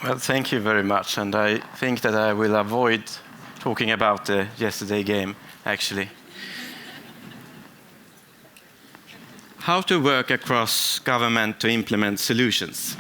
Well, thank you very much, and I think that I will avoid talking about the yesterday game, actually. How to work across government to implement solutions.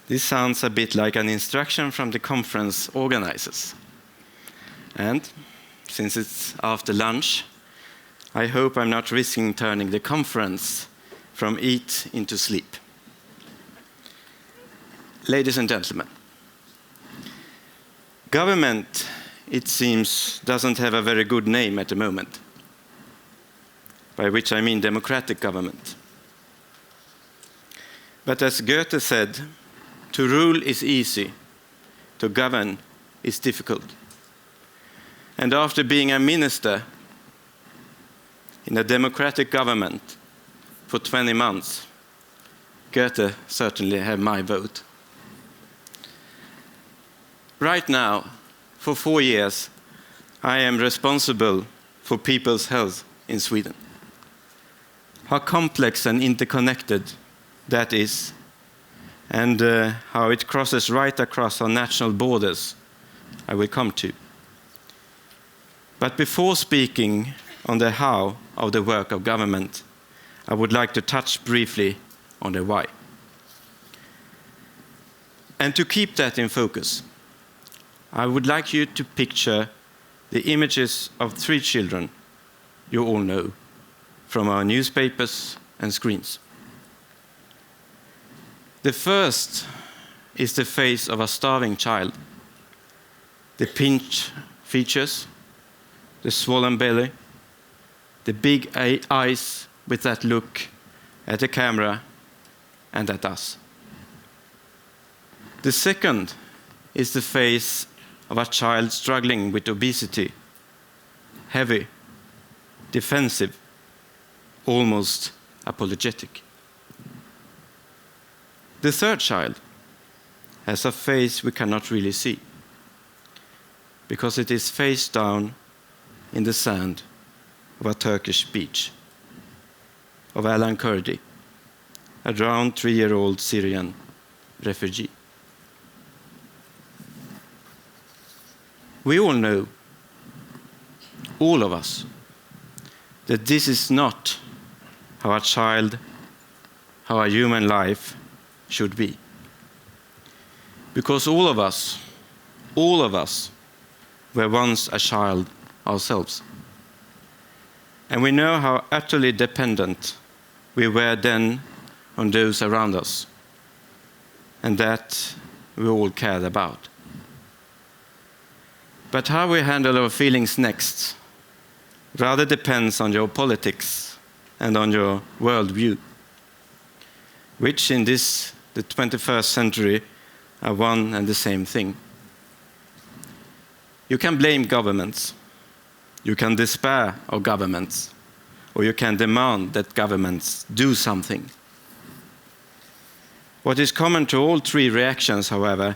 This sounds a bit like an instruction from the conference organizers. And since it's after lunch, I hope I'm not risking turning the conference from eat into sleep. Ladies and gentlemen, government, it seems, doesn't have a very good name at the moment, by which I mean democratic government. But as Goethe said, to rule is easy, to govern is difficult. And after being a minister in a democratic government for 20 months, Goethe certainly had my vote. Right now, for 4 years, I am responsible for people's health in Sweden. How complex and interconnected that is, and how it crosses right across our national borders, I will come to. But before speaking on the how of the work of government, I would like to touch briefly on the why. And to keep that in focus, I would like you to picture the images of 3 children you all know from our newspapers and screens. The first is the face of a starving child. The pinched features, the swollen belly, the big eyes with that look at the camera and at us. The second is the face of a child struggling with obesity, heavy, defensive, almost apologetic. The third child has a face we cannot really see, because it is face down in the sand of a Turkish beach, of Alan Kurdi, a drowned 3-year-old Syrian refugee. We all know, all of us, that this is not how a child, how a human life should be. Because all of us were once a child ourselves. And we know how utterly dependent we were then on those around us, and that we all cared about. But how we handle our feelings next rather depends on your politics and on your worldview, which in this, the 21st century, are one and the same thing. You can blame governments, you can despair of governments, or you can demand that governments do something. What is common to all 3 reactions, however,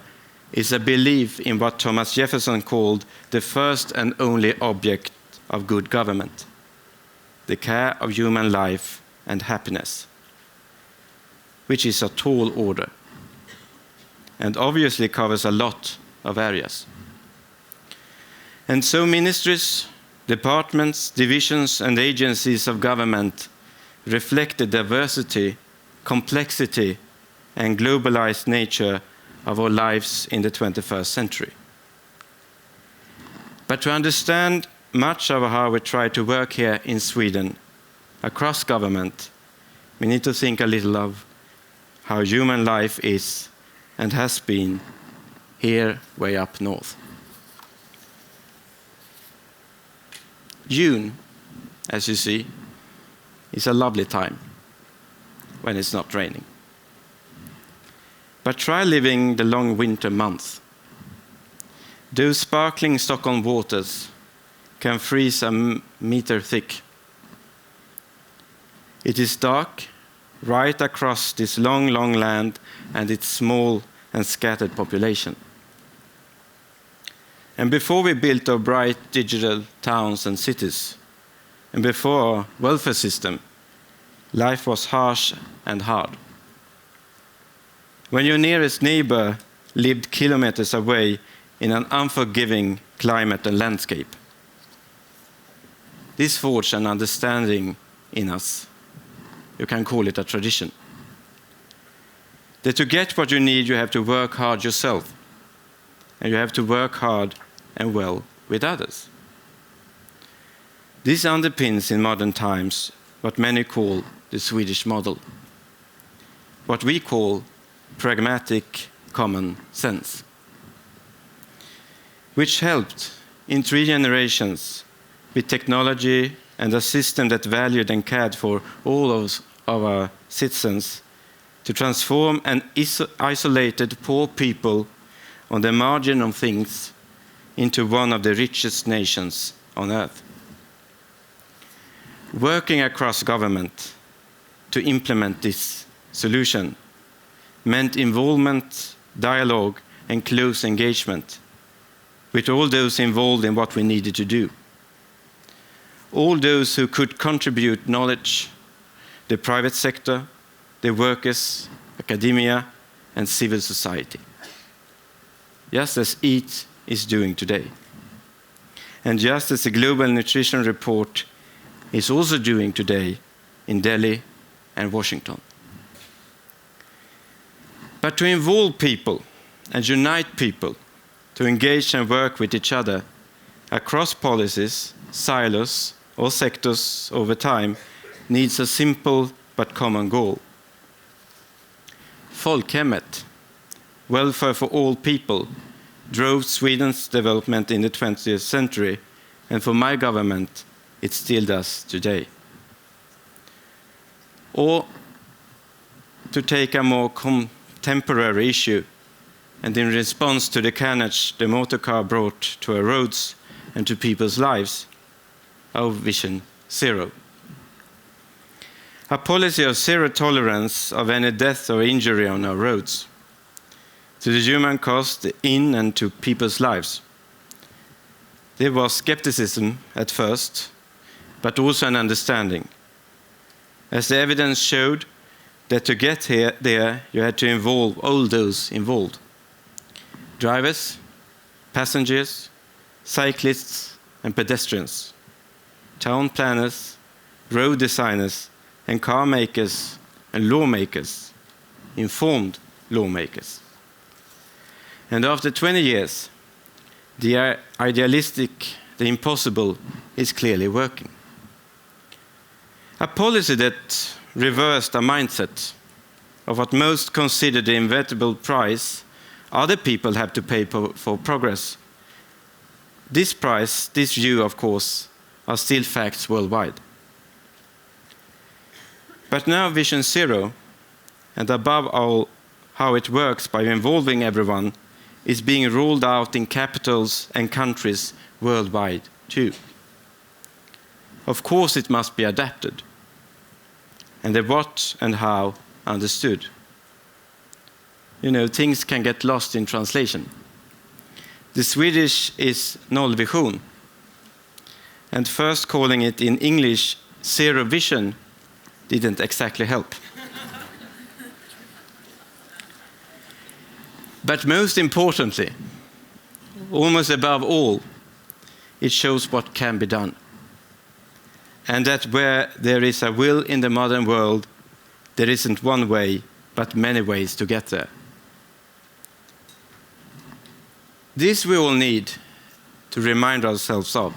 is a belief in what Thomas Jefferson called the first and only object of good government, the care of human life and happiness, which is a tall order, and obviously covers a lot of areas. And so ministries, departments, divisions, and agencies of government reflect the diversity, complexity, and globalized nature of our lives in the 21st century. But to understand much of how we try to work here in Sweden, across government, we need to think a little of how human life is and has been here way up north. June, as you see, is a lovely time when it's not raining. But try living the long winter months. Those sparkling Stockholm waters can freeze a meter thick. It is dark right across this long, long land and its small and scattered population. And before we built our bright digital towns and cities, and before our welfare system, life was harsh and hard. When your nearest neighbor lived kilometers away in an unforgiving climate and landscape. This forged an understanding in us. You can call it a tradition. That to get what you need, you have to work hard yourself. And you have to work hard and well with others. This underpins in modern times what many call the Swedish model. What we call pragmatic common sense. Which helped in 3 generations with technology and a system that valued and cared for all of our citizens to transform an isolated poor people on the margin of things into one of the richest nations on earth. Working across government to implement this solution meant involvement, dialogue, and close engagement with all those involved in what we needed to do. All those who could contribute knowledge, the private sector, the workers, academia, and civil society. Just as EAT is doing today. And just as the Global Nutrition Report is also doing today in Delhi and Washington. But to involve people and unite people, to engage and work with each other across policies, silos, or sectors over time needs a simple but common goal. Folkhemmet, welfare for all people, drove Sweden's development in the 20th century, and for my government, it still does today. Or to take a more contemporary issue, and in response to the carnage the motor car brought to our roads and to people's lives, our Vision Zero. A policy of zero tolerance of any death or injury on our roads, to the human cost in and to people's lives. There was skepticism at first, but also an understanding. As the evidence showed that to get there, you had to involve all those involved. Drivers, passengers, cyclists, and pedestrians, town planners, road designers, and car makers and lawmakers, informed lawmakers. And after 20 years, the idealistic, the impossible, is clearly working. A policy that reversed a mindset of what most consider the inevitable price other people have to pay for progress. This price, this view, of course, are still facts worldwide. But now Vision Zero, and above all, how it works by involving everyone, is being rolled out in capitals and countries worldwide too. Of course, it must be adapted, and the what and how understood. You know, things can get lost in translation. The Swedish is nollvision, and first calling it in English zero vision didn't exactly help. But most importantly, almost above all, it shows what can be done. And that where there is a will in the modern world, there isn't one way, but many ways to get there. This we all need to remind ourselves of,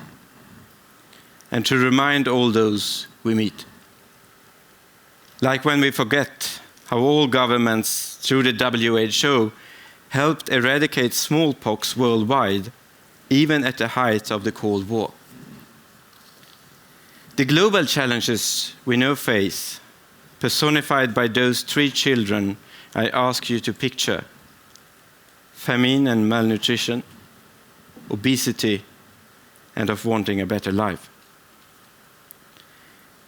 and to remind all those we meet. Like when we forget how all governments through the WHO helped eradicate smallpox worldwide, even at the height of the Cold War. The global challenges we now face, personified by those 3 children I ask you to picture: famine and malnutrition, obesity, and of wanting a better life.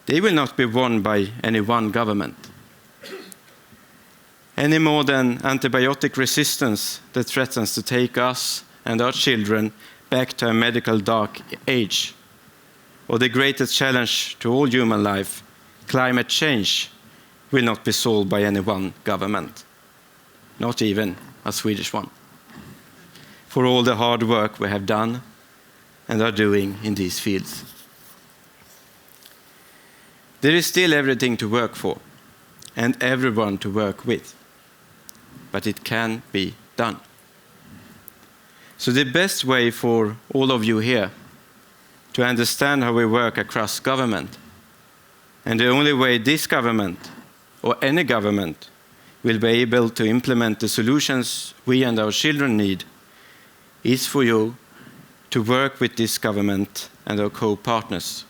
They will not be won by any one government, any more than antibiotic resistance that threatens to take us and our children back to a medical dark age, or the greatest challenge to all human life, climate change, will not be solved by any one government, not even a Swedish one, for all the hard work we have done and are doing in these fields. There is still everything to work for and everyone to work with, but it can be done. So the best way for all of you here to understand how we work across government, and the only way this government or any government will be able to implement the solutions we and our children need, is for you to work with this government and our co-partners,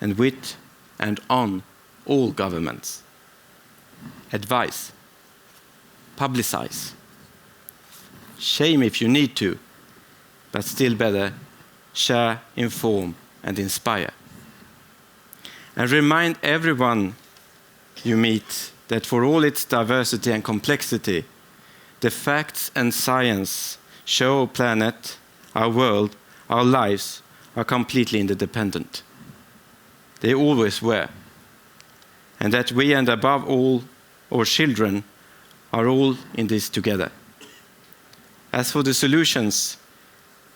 and with and on all governments. Advise, publicize, shame if you need to, but still better, share, inform, and inspire. And remind everyone you meet that for all its diversity and complexity, the facts and science show our planet, our world, our lives are completely interdependent. They always were. And that we, and above all, our children, are all in this together. As for the solutions,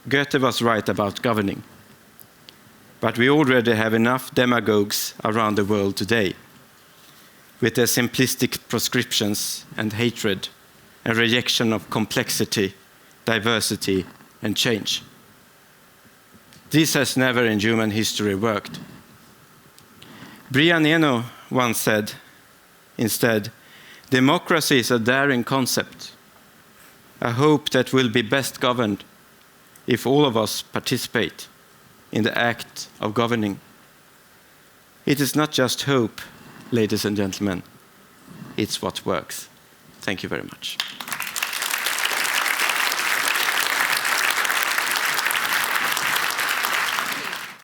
Goethe was right about governing. But we already have enough demagogues around the world today, with their simplistic prescriptions and hatred and rejection of complexity, diversity, and change. This has never in human history worked. Brian Eno once said, instead, democracy is a daring concept, a hope that will be best governed if all of us participate in the act of governing. It is not just hope, ladies and gentlemen, it's what works. Thank you very much.